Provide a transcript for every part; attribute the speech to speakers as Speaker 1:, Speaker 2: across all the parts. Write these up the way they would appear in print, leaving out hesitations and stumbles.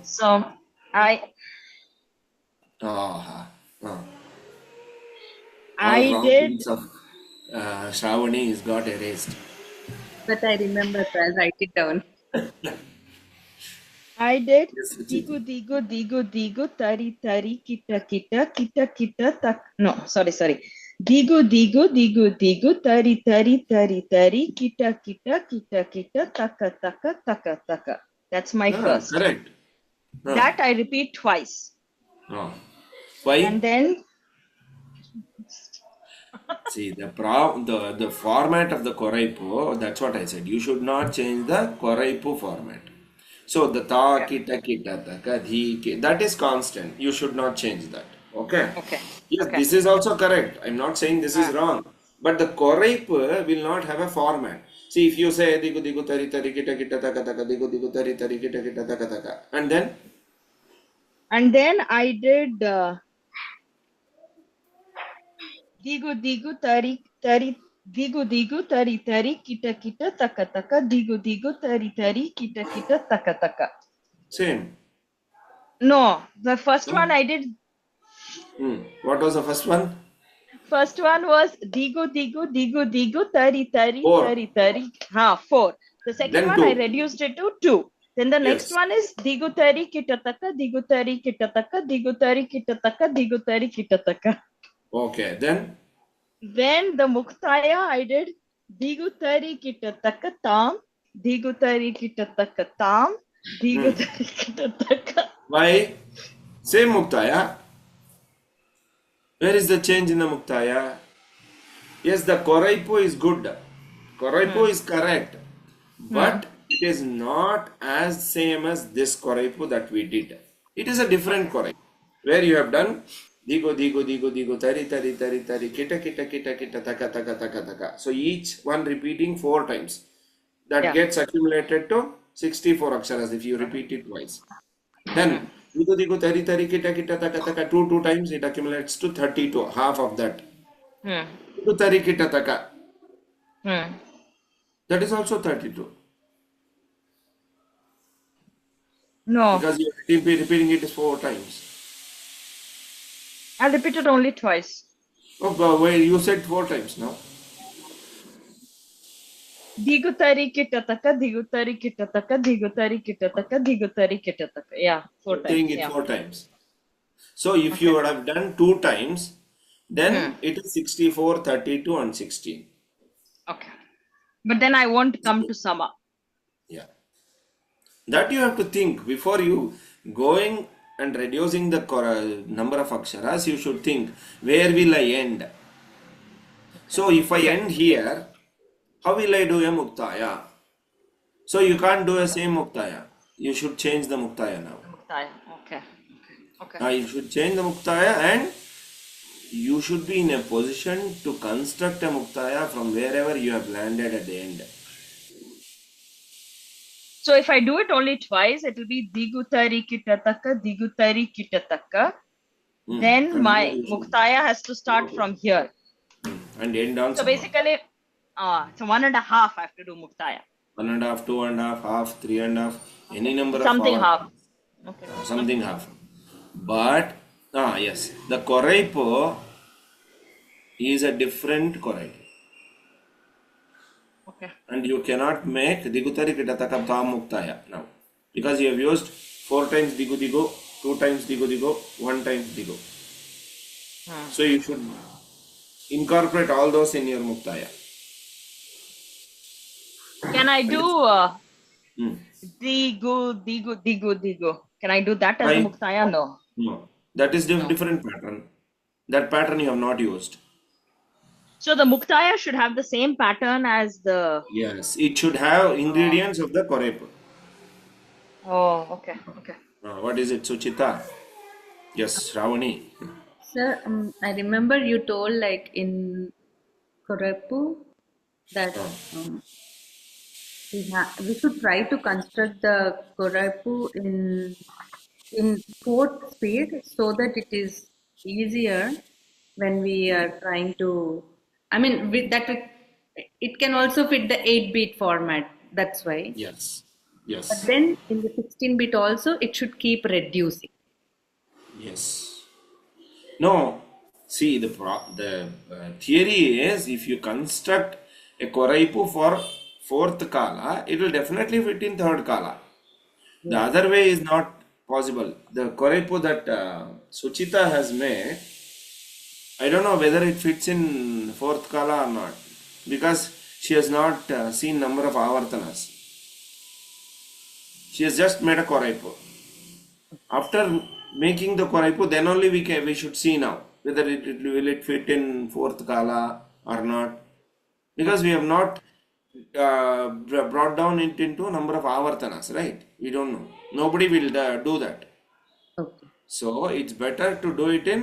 Speaker 1: So I
Speaker 2: Ah, ah. All
Speaker 1: I
Speaker 2: wrong
Speaker 1: did
Speaker 2: things of Shravani is got erased.
Speaker 3: But I remember, so I'll write it down.
Speaker 1: I did
Speaker 2: Yes,
Speaker 1: digu
Speaker 2: Ruchiti.
Speaker 1: digu digu digu tari tari kita kita kita kita tak no sorry digu digu digu digu tari tari tari tari kita kita kita kita taka taka taka taka. That's my
Speaker 2: Ah,
Speaker 1: first.
Speaker 2: correct. Ah,
Speaker 1: That I repeat twice.
Speaker 2: ah.
Speaker 1: And
Speaker 2: Why?
Speaker 1: then
Speaker 2: See, the format of the Koraipo, that's what I said. You should not change the Koraipo format. So the ta,
Speaker 1: okay,
Speaker 2: kita, kita, taka, dhi, that is constant. You should not change that. Okay.
Speaker 1: okay,
Speaker 2: Yes,
Speaker 1: okay.
Speaker 2: this is also correct. I'm not saying this is wrong. But the Koraipo will not have a format. See, if you say digu digu tari tari kita kita taka taka digu digu tari tari kita kita taka taka,
Speaker 1: And then I did digu digu tari tari digu digu tari tari kita kita taka taka digu digu tari tari kita kita taka taka.
Speaker 2: same.
Speaker 1: No, the first one
Speaker 2: Hmm.
Speaker 1: I did.
Speaker 2: What was the first one?
Speaker 1: First one was digu digu digu digu tari tari
Speaker 2: Four.
Speaker 1: tari tari. Ha, 4. The second
Speaker 2: Then
Speaker 1: one I
Speaker 2: two.
Speaker 1: reduced it to 2. Then the next
Speaker 2: Yes.
Speaker 1: one is digu tari kitataka digu tari kitataka digu tari kitataka digu tari kitataka.
Speaker 2: Okay. Then
Speaker 1: Then the muktaya I did digu tari kitataka tam digu tari kitataka tam digu
Speaker 2: hmm.
Speaker 1: tari kitataka.
Speaker 2: Why? Same Muktaya. Where is the change in the Muktaya? Yes, the Koraipo is good. Koraipo is correct. But it is not as same as this Koraipo that we did. It is a different Koraipo. Where you have done Digo, Digo, Digo, Digo, Tari, Tari, Tari, Tari, Kita, Kita, Kita, Kita, Taka, Taka, Taka, Taka. So each one repeating 4 times. That
Speaker 1: Yeah.
Speaker 2: gets accumulated to 64 aksharas if you repeat it twice. Then, digo digo tari tari kita kita taka taka two times it accumulates to 32, half of that.
Speaker 1: Hmm.
Speaker 2: Digo tari kita taka,
Speaker 1: Hmm.
Speaker 2: that is also 32
Speaker 1: No,
Speaker 2: because you are repeating it 4 times.
Speaker 1: I'll repeat it only twice.
Speaker 2: Oh, but wait, you said 4 times now.
Speaker 1: Digutari kitataka, digutari kitataka, digutari kitataka, digutari kitataka. Yeah, 4 times.
Speaker 2: Saying it
Speaker 1: Yeah.
Speaker 2: 4 times. So if you
Speaker 1: Okay.
Speaker 2: would have done 2 times, then it is 64, 32, and 16.
Speaker 1: Okay. But then I won't come to Sama.
Speaker 2: Yeah. That you have to think before you going and reducing the number of aksharas, you should think where will I end? So if I
Speaker 1: Okay.
Speaker 2: end here, how will I do a muktaya? So you can't do a same muktaya. You should change the muktaya now.
Speaker 1: Muktaya. Okay. Okay.
Speaker 2: Now you should change the muktaya and you should be in a position to construct a muktaya from wherever you have landed at the end.
Speaker 1: So if I do it only twice, it will be digutari kitataka, digutari kitataka. Then
Speaker 2: And here
Speaker 1: my
Speaker 2: you should
Speaker 1: muktaya has to start from here.
Speaker 2: and end on
Speaker 1: So
Speaker 2: sama.
Speaker 1: basically, so 1.5 I have to do muktaya.
Speaker 2: 1.5, 2.5, half, 3.5, any number of
Speaker 1: Something
Speaker 2: hours,
Speaker 1: half. Okay.
Speaker 2: something half. But yes, the koraipo is a different koraipo.
Speaker 1: Okay.
Speaker 2: And you cannot make digutari kitataka tam muktaya now because you have used 4 times digu digo, 2 times digu digo, 1 time digo. So you should incorporate all those in your muktaya.
Speaker 1: Can I do
Speaker 2: Hmm.
Speaker 1: digu? Can I do that as a
Speaker 2: Why?
Speaker 1: muktaya? No.
Speaker 2: No, that is
Speaker 1: No.
Speaker 2: different pattern. That pattern you have not used.
Speaker 1: So the muktaya should have the same pattern as the.
Speaker 2: Yes, it should have ingredients of the korepo.
Speaker 1: Oh, okay. Okay.
Speaker 2: What is it, Suchita? Yes, Ravani.
Speaker 3: Sir, I remember you told like in Korepu that
Speaker 2: Uh,
Speaker 3: we should try to construct the Korepu in fourth speed so that it is easier when we are trying to. I mean, it can also fit the 8-bit format. That's why.
Speaker 2: yes.
Speaker 3: But
Speaker 2: Yes.
Speaker 3: then in the 16-bit also, it should keep reducing.
Speaker 2: Yes. No. See, the theory is if you construct a Koraipu for fourth kala, it will definitely fit in third kala. The
Speaker 3: Yes.
Speaker 2: other way is not possible. The Koraipu that Suchita has made, I don't know whether it fits in fourth kala or not, because she has not seen number of avartanas. She has just made a Koraipu. After making the Koraipu, then only we should see now whether it will it fit in fourth kala or not, because we have not brought down it into number of avartanas, right? We don't know. Nobody will do that.
Speaker 3: Okay.
Speaker 2: So it's better to do it in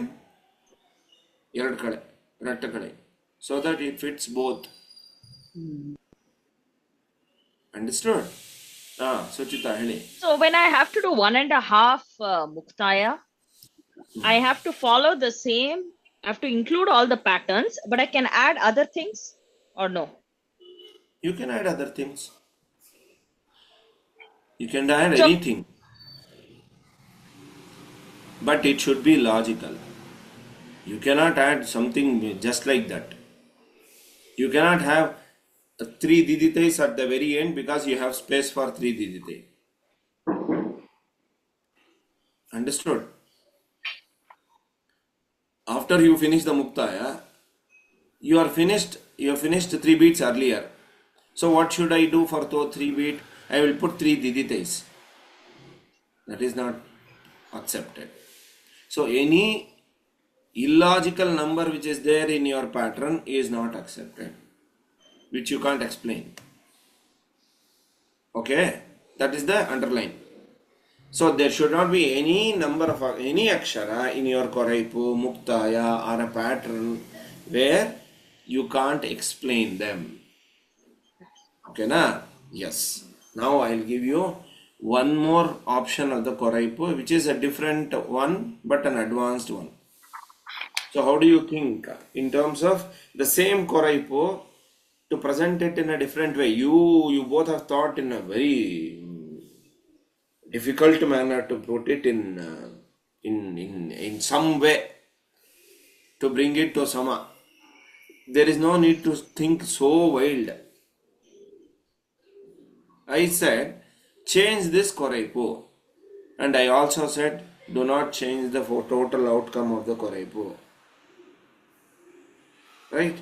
Speaker 2: ಎರಡು ಕಡೆ ರಟ್ಟ ಕಡೆ so that it fits both.
Speaker 3: Hmm.
Speaker 2: Understood? Suchita ಹೇಳಿ.
Speaker 1: So when I have to do 1.5 muktaya, I have to follow the same. I have to include all the patterns, but I can add other things or no?
Speaker 2: You can add other things. You can add
Speaker 1: So
Speaker 2: anything, but it should be logical. You cannot add something just like that. You cannot have three didites at the very end because you have space for three didite. Understood? After you finish the muktaya, you have finished 3 beats earlier. So what should I do for the 3 beat? I will put 3 didites. That is not accepted. So any illogical number which is there in your pattern is not accepted, which you can't explain. Okay, that is the underline. So there should not be any number of any akshara in your koraipu, muktaya or a pattern where you can't explain them. Okay, na? Yes. Now I'll give you one more option of the koraipu, which is a different one but an advanced one. So how do you think in terms of the same koraipu to present it in a different way? You both have thought in a very difficult manner to put it in some way to bring it to sama. There is no need to think so wild. I said change this koraipu, and I also said do not change the total outcome of the koraipu. Right?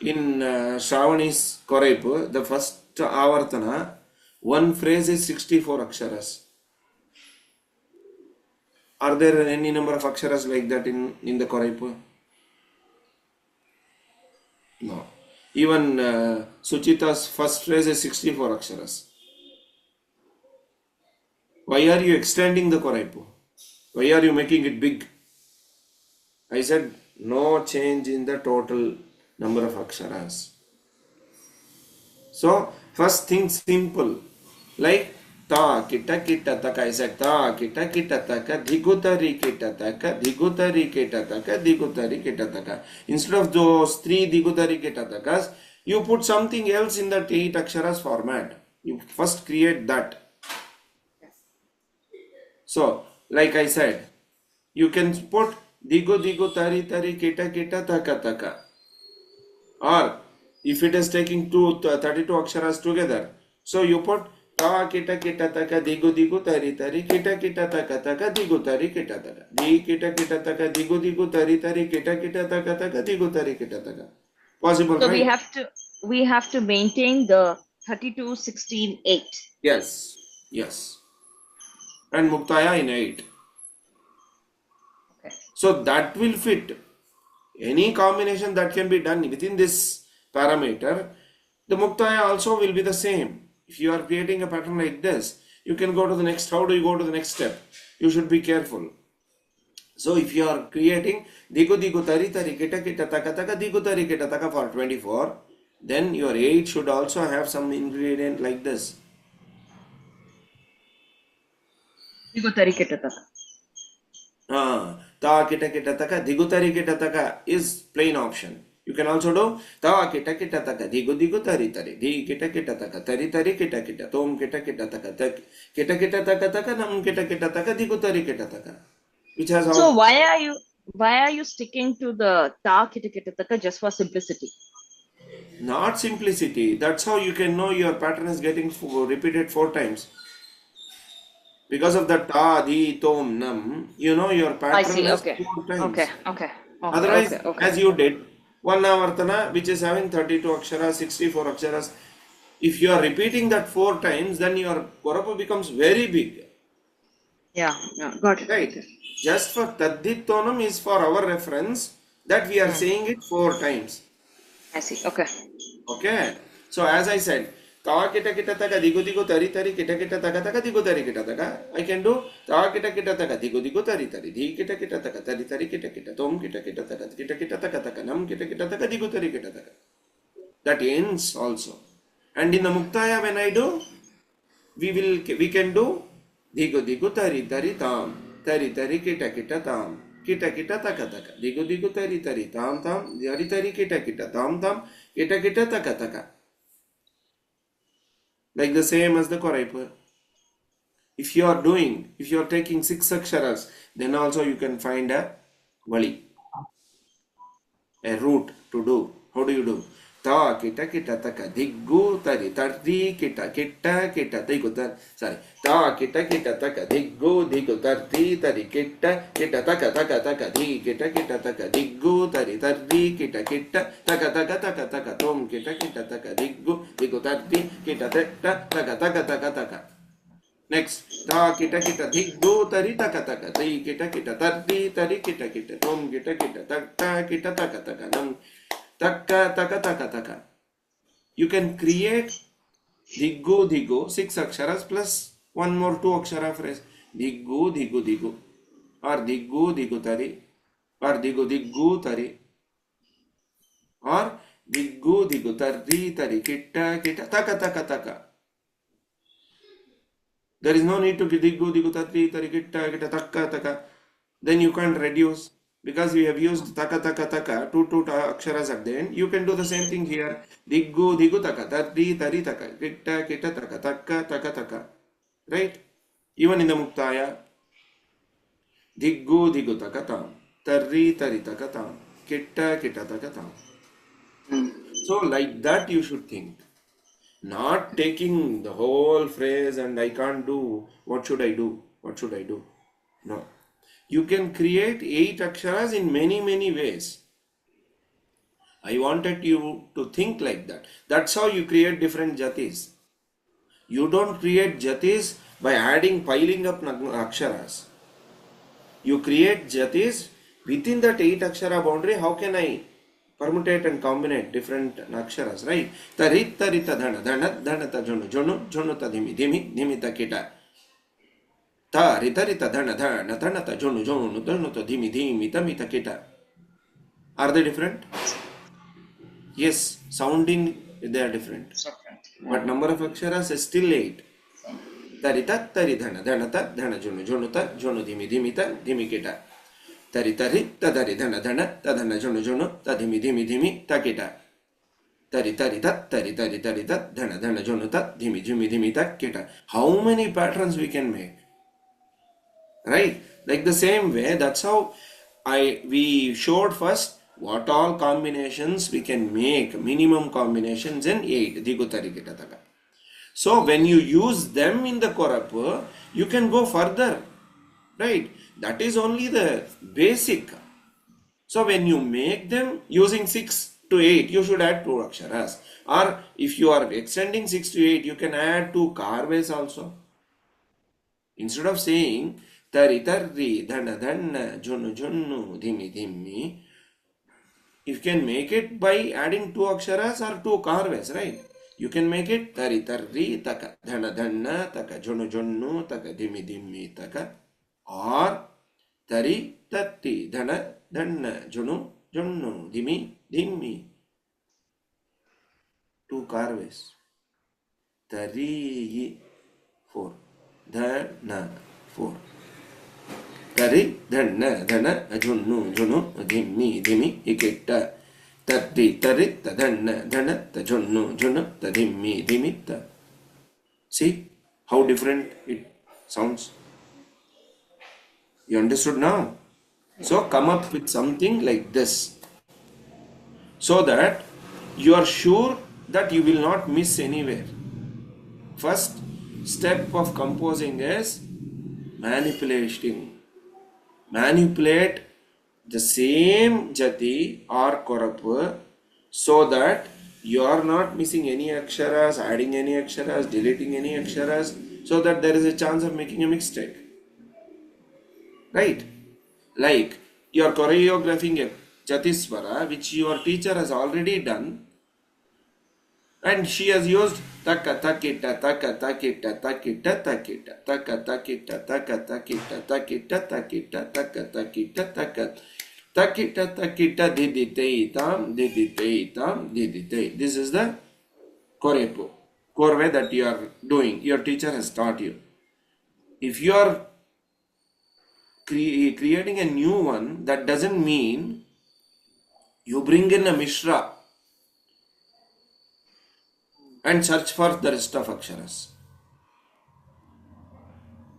Speaker 2: In Shravani's koraipu, the first avartana, one phrase is 64 aksharas. Are there any number of aksharas like that in the koraipu? No. Even Suchita's first phrase is 64 aksharas. Why are you extending the koraipu? Why are you making it big? I said no change in the total number of aksharas. So first thing simple, like ta kita taka. I said ta kita taka digutari kita taka digutari kita taka digutari kita taka. Instead of those 3 digutari kita takas, you put something else in that 8 aksharas format. You first create that. So like I said, you can put digu digu tari tari kita kita taka taka. Or if it is taking 32 aksharas together, so you put ta kita kita taka digu digu tari tari kita kita taka taka digu tari kita taka di kita kita taka digu digu tari tari kita kita taka taka digu tari kita taka. Possible,
Speaker 1: so
Speaker 2: right?
Speaker 1: we have to maintain the 32, 16, 8.
Speaker 2: Yes, yes. And muktaya in 8.
Speaker 1: Okay.
Speaker 2: So that will fit. Any combination that can be done within this parameter, the muktaya also will be the same. If you are creating a pattern like this, you can go to the next. How do you go to the next step? You should be careful. So if you are creating digu digu tari tari kita kita taka taka digu tari kita taka for 24, then your 8 should also have some ingredient like this.
Speaker 1: Digu tari kita taka.
Speaker 2: Ta kita kita taka digu tari kita taka is plain option. You can also do ta kita kita taka digu digu tari tari di kita kita taka tari tari kita kita tom kita kita taka kita kita taka taka nam kita kita taka digu tari kita taka, which has
Speaker 1: So
Speaker 2: how.
Speaker 1: why are you sticking to the ta kita kita taka just for simplicity?
Speaker 2: Not simplicity. That's how you can know your pattern is getting repeated 4 times. Because of the ta, di, tom, nam, you know your
Speaker 1: I
Speaker 2: pattern
Speaker 1: see.
Speaker 2: is
Speaker 1: Okay.
Speaker 2: 4 times.
Speaker 1: Okay.
Speaker 2: Otherwise, as you did, one avartana, which is having 32 aksharas, 64 aksharas, if you are repeating that 4 times, then your korapa becomes very big.
Speaker 1: Yeah. Got it.
Speaker 2: Right?
Speaker 1: Okay.
Speaker 2: Just for taddit tonam is for our reference that we are saying it 4 times.
Speaker 1: I see. Okay.
Speaker 2: Okay. So as I said, ta kita kita taka digu digu tari tari kita kita taka taka digu tari kita taka. I can do ta kita kita taka digu digu tari tari di kita kita taka tari tari kita kita tom kita kita taka taka nam kita kita taka digu tari kita taka. That ends also. And in the muktaya when I do, we can do digu digu tari tari tam tari tari kita kita tam kita kita taka taka digu digu tari tari tam tam tari tari kita kita tam tam kita kita taka taka, like the same as the koraipa. If you are taking 6 aksharas, then also you can find a vali, a route to do. How do you do? Ta kita kita taka diggu tari tarti kita kita kita digu tar sorry ta kita kita taka diggu digu tarti tari kita kita taka taka taka di kita kita taka diggu tari tarti kita kita taka taka taka taka tom kita kita taka diggu digu tarti kita taka taka taka taka taka. Next, ta kita kita diggu tari taka taka di kita kita tarti tari kita kita tom kita kita taka kita taka taka nam taka taka taka taka. You can create diggu diggu 6 aksharas plus one more 2 akshara phrase diggu diggu diggu or diggu diggu tari or diggu diggu tari or diggu diggu tari tari kita kita taka taka taka. There is no need to be diggu diggu tari tari kita kita taka taka. Then you can't reduce. Because we have used taka taka taka, two aksharas at the end, you can do the same thing here. Diggu diggu taka, tari tari taka, kita kita taka taka taka taka. Right? Even in the muktaya, diggu diggu taka tam, tari tari taka tam, kita kita taka tam. So like that you should think. Not taking the whole phrase and I can't do, what should I do? What should I do? No. You can create 8 aksharas in many ways. I wanted you to think like that. That's how you create different jatis. You don't create jatis by piling up aksharas. You create jatis within that 8 akshara boundary. How can I permutate and combine different aksharas, right? Tarit tarita dhana dhana dhana ta jonu jonu jonu ta dhimi dhimi dhimi ta kita. Ta rita rita dhana dhana dhana ta jonu jonu dhanu ta dhimi dhimi ta mita kita. Are they different? Yes, sounding they are different. But number of aksharas is still 8. Tarita tari dhana dhana ta dhana jonu jonu ta jonu dhimi dhimi ta dhimi kita. Tari tari ta tari dhana dhana ta dhana jonu jonu ta dhimi dhimi dhimi ta kita. Tari tari ta tari tari tari ta dhana dhana jonu ta dhimi dhimi dhimi ta kita. How many patterns we can make? Right? Like the same way, that's how we showed first what all combinations we can make, minimum combinations in 8. Digutari kitataka. So when you use them in the korapa, you can go further. Right? That is only the basic. So when you make them using 6 to 8, you should add 2 aksharas. Or if you are extending 6 to 8, you can add 2 karves also. Instead of saying tari tari dhana dhana jonu jonu dhimi dhimi, you can make it by adding 2 aksharas or 2 karves, right? You can make it tari tari taka dhana dhana taka jonu jonu taka dhimi dhimi taka, or tari tatti dhana dhana jonu jonu dhimi dhimi. 2 karves. Tari 4. Dhana 4. Tari dhana dhana junu junu dhimi dhimi iketta. Tatti, tarit, tadanna, dhana, tajunnu, junnu, tadimmi, dimitta. See how different it sounds. You understood now? So come up with something like this so that you are sure that you will not miss anywhere. First step of composing is manipulating. Manipulate the same jati or korapu so that you are not missing any aksharas, adding any aksharas, deleting any aksharas, so that there is a chance of making a mistake. Right? Like you are choreographing a jatiswara which your teacher has already done, and she has used taka takita taka takita takita takita taka takita taka takita takita takita taka takita taka takita takita diditeitam diditeitam didite. This is the korepo korve that you are doing. Your teacher has taught you. If you are creating a new one, that doesn't mean you bring in a mishra and search for the rest of aksharas.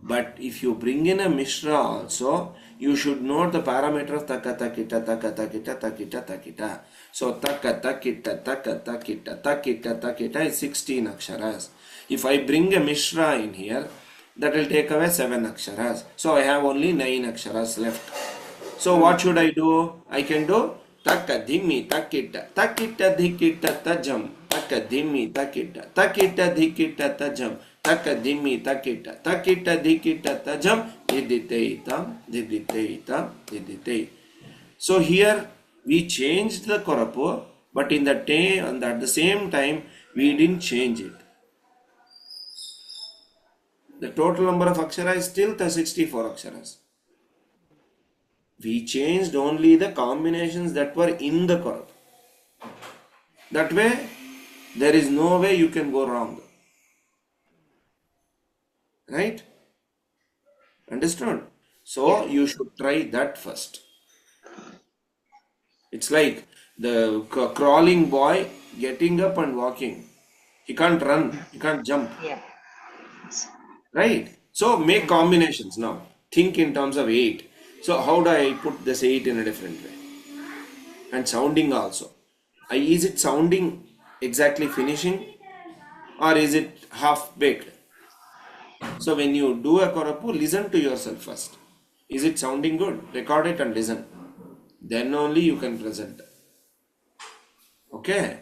Speaker 2: But if you bring in a mishra also, you should know the parameter of taka takita taka takita takita takita. So taka takita taka takita takita takita is 16 aksharas. If I bring a mishra in here, that will take away 7 aksharas. So I have only 9 aksharas left. So what should I do? I can do taka dhimmi takita takita dhikita tajam taka dhimmi takita takita dhikita tajam taka dhimmi takita takita dhikita tajam diditeitam diditeitam didite. So here we changed the korapu, but in the and at the same time we didn't change it. The total number of akshara is still the 64 aksharas. We changed only the combinations that were in the korapu. That way, there is no way you can go wrong. Right? Understood? So, you should try that first. It's like the crawling boy getting up and walking. He can't run, he can't jump.
Speaker 1: Yeah.
Speaker 2: Right? So, make combinations now. Think in terms of 8. So, how do I put this 8 in a different way? And sounding also. Is it sounding exactly finishing, or is it half baked? So when you do a korapu, listen to yourself first. Is it sounding good? Record it and listen. Then only you can present. Okay?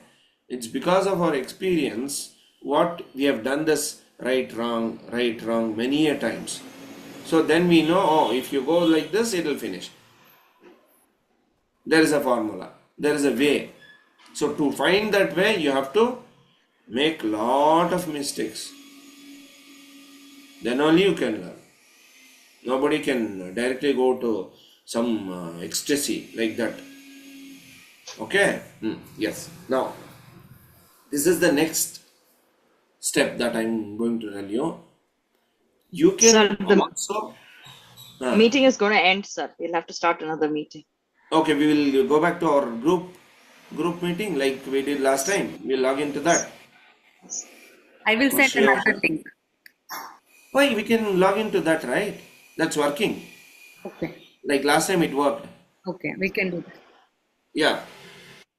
Speaker 2: It's because of our experience what we have done this right wrong many a times. So then we know, oh, if you go like this, it will finish. There is a formula. There is a way. So to find that way, you have to make lot of mistakes. Then only you can learn. Nobody can directly go to some ecstasy like that. Okay? Yes. Now, this is the next step that I am going to tell you. You can
Speaker 1: Sir, the
Speaker 2: also...
Speaker 1: meeting is going to end, sir. We'll have to start another meeting.
Speaker 2: Okay, we will go back to our group meeting like we did last time. We'll log into that.
Speaker 3: I will send
Speaker 2: Share.
Speaker 3: another link.
Speaker 2: Why? We can log into that, right? That's working.
Speaker 3: Okay.
Speaker 2: Like last time it worked.
Speaker 3: Okay, we can do that.
Speaker 2: Yeah.